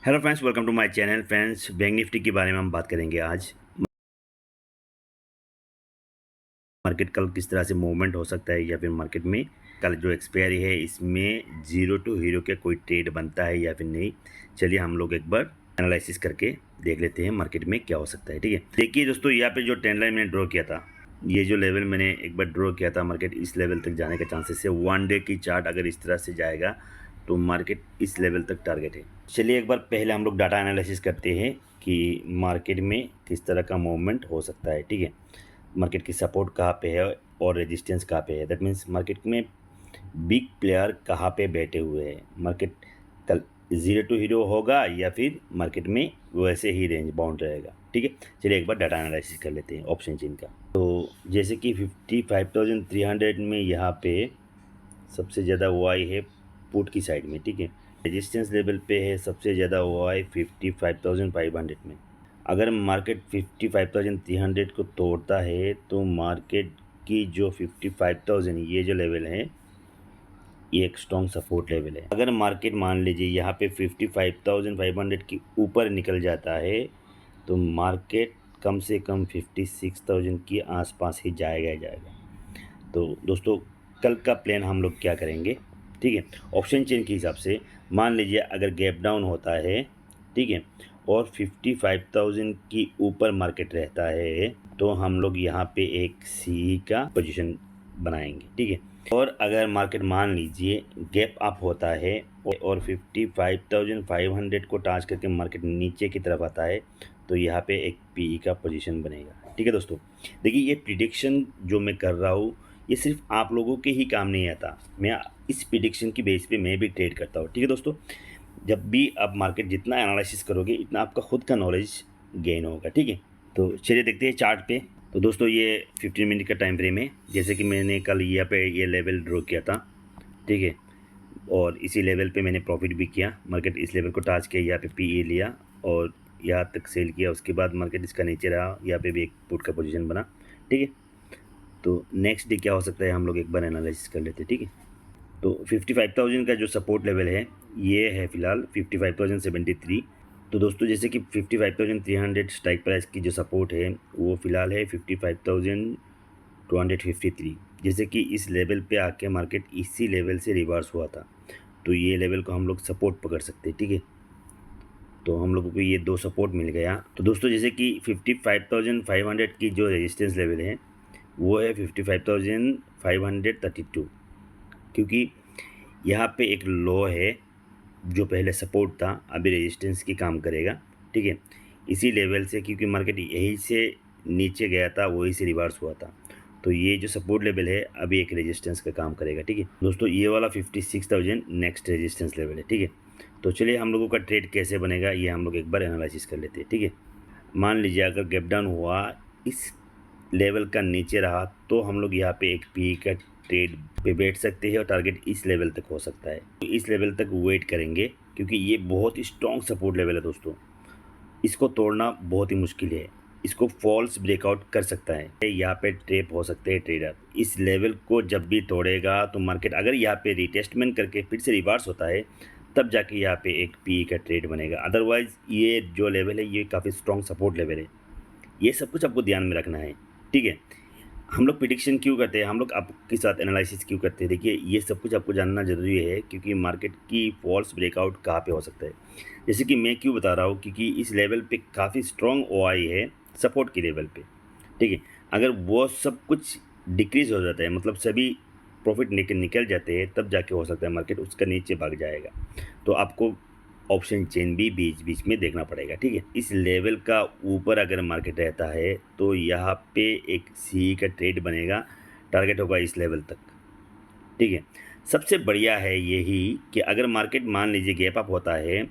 Hello friends, welcome to my channel. Friends, bank Nifty के बारे में हम बात करेंगे आज। मार्केट कल किस तरह से मूवमेंट हो सकता है, या फिर मार्केट में कल जो एक्सपायरी है इसमें जीरो टू हीरो के कोई ट्रेड बनता है या फिर नहीं। चलिए हम लोग एक बार एनालिसिस करके देख लेते हैं मार्केट में क्या हो सकता है। ठीक है, देखिए दोस्तों, यहाँ पे जो ट्रेंड लाइन मैंने ड्रॉ किया था, ये जो लेवल मैंने एक बार ड्रॉ किया था, मार्केट इस लेवल तक जाने का चांसेस है। वन डे की चार्ट अगर इस तरह से जाएगा तो मार्केट इस लेवल तक टारगेट है। चलिए एक बार पहले हम लोग डाटा एनालिसिस करते हैं कि मार्केट में किस तरह का मूवमेंट हो सकता है। ठीक है, मार्केट की सपोर्ट कहाँ पे है और रेजिस्टेंस कहाँ पे है। दैट मीन्स मार्केट में बिग प्लेयर कहाँ पे बैठे हुए हैं। मार्केट कल जीरो टू हीरो होगा या फिर मार्केट में वैसे ही रेंज बाउंड रहेगा। ठीक है, चलिए एक बार डाटा एनालिसिस कर लेते हैं ऑप्शन चेन का। तो जैसे कि 55,300 में यहाँ पे सबसे ज़्यादा वाई है पुट की साइड में। ठीक है, रेजिस्टेंस लेवल पे है सबसे ज़्यादा वाई 55,500 में। अगर मार्केट 55,300 को तोड़ता है तो मार्केट की जो 55,000 ये जो लेवल है ये एक स्ट्रॉन्ग सपोर्ट लेवल है। अगर मार्केट मान लीजिए यहाँ पे 55,500 के ऊपर निकल जाता है तो मार्केट कम से कम 56,000 के आसपास ही जाएगा ही जाएगा। तो दोस्तों, कल का प्लान हम लोग क्या करेंगे। ठीक है, ऑप्शन चेन के हिसाब से मान लीजिए अगर गैप डाउन होता है, ठीक है, और 55,000 की ऊपर मार्केट रहता है तो हम लोग यहाँ पे एक सी का पोजीशन बनाएंगे। ठीक है, और अगर मार्केट मान लीजिए गैप अप होता है और 55,500 को टच करके मार्केट नीचे की तरफ आता है तो यहाँ पे एक पीई का पोजीशन बनेगा। ठीक है दोस्तों, देखिए ये प्रिडिक्शन जो मैं कर रहा हूँ ये सिर्फ आप लोगों के ही काम नहीं आता। मैं इस प्रिडिक्शन की बेस पे मैं भी ट्रेड करता हूँ। ठीक है दोस्तों, जब भी आप मार्केट जितना एनालिसिस करोगे इतना आपका खुद का नॉलेज गेन होगा। ठीक है, तो चलिए देखते हैं चार्ट पे। तो दोस्तों ये 15 मिनट का टाइम फ्रेम है। जैसे कि मैंने कल यहाँ पे ये लेवल ड्रॉ किया था, ठीक है, और इसी लेवल पे मैंने प्रॉफिट भी किया। मार्केट इस लेवल को टच किया, यहाँ पे पीई लिया और यहाँ तक सेल किया। उसके बाद मार्केट इसका नीचे रहा, यहाँ पे भी एक पुट का पोजीशन बना। ठीक है, तो नेक्स्ट डे क्या हो सकता है हम लोग एक बार एनालिसिस कर लेते हैं। ठीक है, तो 55,000 का जो सपोर्ट लेवल है ये है फ़िलहाल 55,073। तो दोस्तों जैसे कि 55,300 स्ट्राइक प्राइस की जो सपोर्ट है वो फ़िलहाल है 55,253। जैसे कि इस लेवल पे आके मार्केट इसी लेवल से रिवर्स हुआ था तो ये लेवल को हम लोग सपोर्ट पकड़ सकते हैं। ठीक है, तो हम लोगों को ये दो सपोर्ट मिल गया। तो दोस्तों जैसे कि 55,500 की जो रेजिस्टेंस लेवल है वो है 55,532, क्योंकि यहाँ पे एक लो है जो पहले सपोर्ट था अभी रेजिस्टेंस की काम करेगा। ठीक है, इसी लेवल से क्योंकि मार्केट यहीं से नीचे गया था वहीं से रिवर्स हुआ था तो ये जो सपोर्ट लेवल है अभी एक रेजिस्टेंस का काम करेगा। ठीक है दोस्तों, ये वाला 56,000 नेक्स्ट रेजिस्टेंस लेवल है। ठीक है, तो चलिए हम लोगों का ट्रेड कैसे बनेगा ये हम लोग एक बार एनालिसिस कर लेते हैं। ठीक है, मान लीजिए अगर गैप डाउन हुआ इस लेवल का नीचे रहा तो हम लोग यहाँ पे एक पी का ट्रेड पे बैठ सकते हैं और टारगेट इस लेवल तक हो सकता है। तो इस लेवल तक वेट करेंगे क्योंकि ये बहुत ही स्ट्रॉन्ग सपोर्ट लेवल है दोस्तों, इसको तोड़ना बहुत ही मुश्किल है। इसको फॉल्स ब्रेकआउट कर सकता है, यहाँ पे ट्रैप हो सकते हैं ट्रेडर। इस लेवल को जब भी तोड़ेगा तो मार्केट अगर यहाँ पे रिटेस्टमेंट करके फिर से रिवर्स होता है तब जाके यहाँ पे एक पी का ट्रेड बनेगा। अदरवाइज ये जो लेवल है ये काफ़ी स्ट्रॉन्ग सपोर्ट लेवल है। ये सब कुछ आपको ध्यान में रखना है। ठीक है, हम लोग प्रिडिक्शन क्यों करते हैं, हम लोग आपके साथ एनालिसिस क्यों करते हैं, देखिए ये सब कुछ आपको जानना ज़रूरी है क्योंकि मार्केट की फॉल्स ब्रेकआउट कहाँ पे हो सकता है। जैसे कि मैं क्यों बता रहा हूँ, क्योंकि इस लेवल पे काफ़ी स्ट्रॉन्ग ओआई है सपोर्ट के लेवल पे। ठीक है, अगर वो सब कुछ डिक्रीज़ हो जाता है मतलब सभी प्रॉफिट निकल जाते हैं तब जाके हो सकता है मार्केट उसका नीचे भाग जाएगा। तो आपको ऑप्शन चेन भी बीच बीच में देखना पड़ेगा। ठीक है, इस लेवल का ऊपर अगर मार्केट रहता है तो यहाँ पे एक सी का ट्रेड बनेगा, टारगेट होगा इस लेवल तक। ठीक है, सबसे बढ़िया है यही कि अगर मार्केट मान लीजिए गैप अप होता है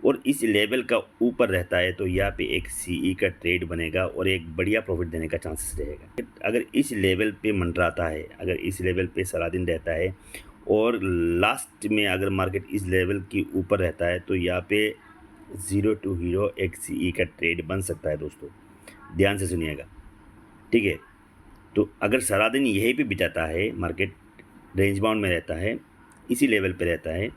और इस लेवल का ऊपर रहता है तो यहाँ पे एक सीई का ट्रेड बनेगा और एक बढ़िया प्रॉफिट देने का चांसेस रहेगा। अगर इस लेवल पे मंडराता है, अगर इस लेवल पे सारा दिन रहता है और लास्ट में अगर मार्केट इस लेवल के ऊपर रहता है तो यहाँ पे ज़ीरो टू हीरो एक सीई का ट्रेड बन सकता है दोस्तों, ध्यान से सुनिएगा। ठीक है, तो अगर सारा दिन यहीं पे बिताता है मार्केट रेंज बाउंड में रहता है इसी लेवल पे रहता है।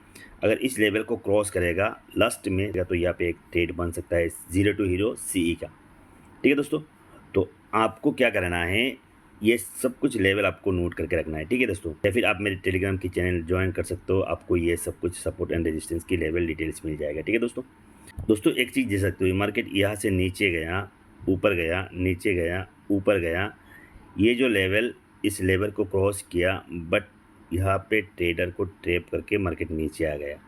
अगर इस लेवल को क्रॉस करेगा लास्ट में तो यहाँ पे एक ट्रेड बन सकता है 0 टू हीरो सीई का। ठीक है दोस्तों, तो आपको क्या करना है, ये सब कुछ लेवल आपको नोट करके रखना है। ठीक है दोस्तों, या फिर आप मेरे टेलीग्राम की चैनल ज्वाइन कर सकते हो, आपको ये सब कुछ सपोर्ट एंड रेजिस्टेंस की लेवल डिटेल्स मिल जाएगा। ठीक है दोस्तों, एक चीज़ दे सकते हो, मार्केट यहाँ से नीचे गया, ऊपर गया, नीचे गया, ऊपर गया, ये जो लेवल, इस लेवल को क्रॉस किया, बट यहाँ पे ट्रेडर को ट्रैप करके मार्केट नीचे आ गया।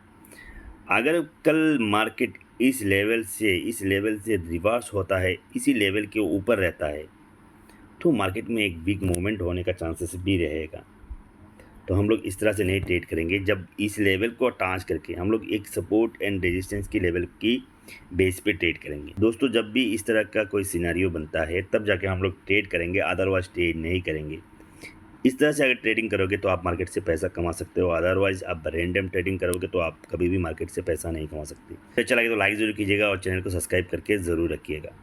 अगर कल मार्केट इस लेवल से रिवर्स होता है, इसी लेवल के ऊपर रहता है, तो मार्केट में एक बिग मूवमेंट होने का चांसेस भी रहेगा। तो हम लोग इस तरह से नहीं ट्रेड करेंगे। जब इस लेवल को टाच करके हम लोग एक सपोर्ट एंड रेजिस्टेंस की लेवल की बेस पे ट्रेड करेंगे। दोस्तों, जब भी इस तरह का कोई सिनेरियो बनता है तब जाके हम लोग ट्रेड करेंगे, अदरवाइज ट्रेड नहीं करेंगे। इस तरह से अगर ट्रेडिंग करोगे तो आप मार्केट से पैसा कमा सकते हो, अदरवाइज आप रैंडम ट्रेडिंग करोगे तो आप कभी भी मार्केट से पैसा नहीं कमा सकते। तो अच्छा लगे तो लाइक ज़रूर कीजिएगा और चैनल को सब्सक्राइब करके ज़रूर रखिएगा।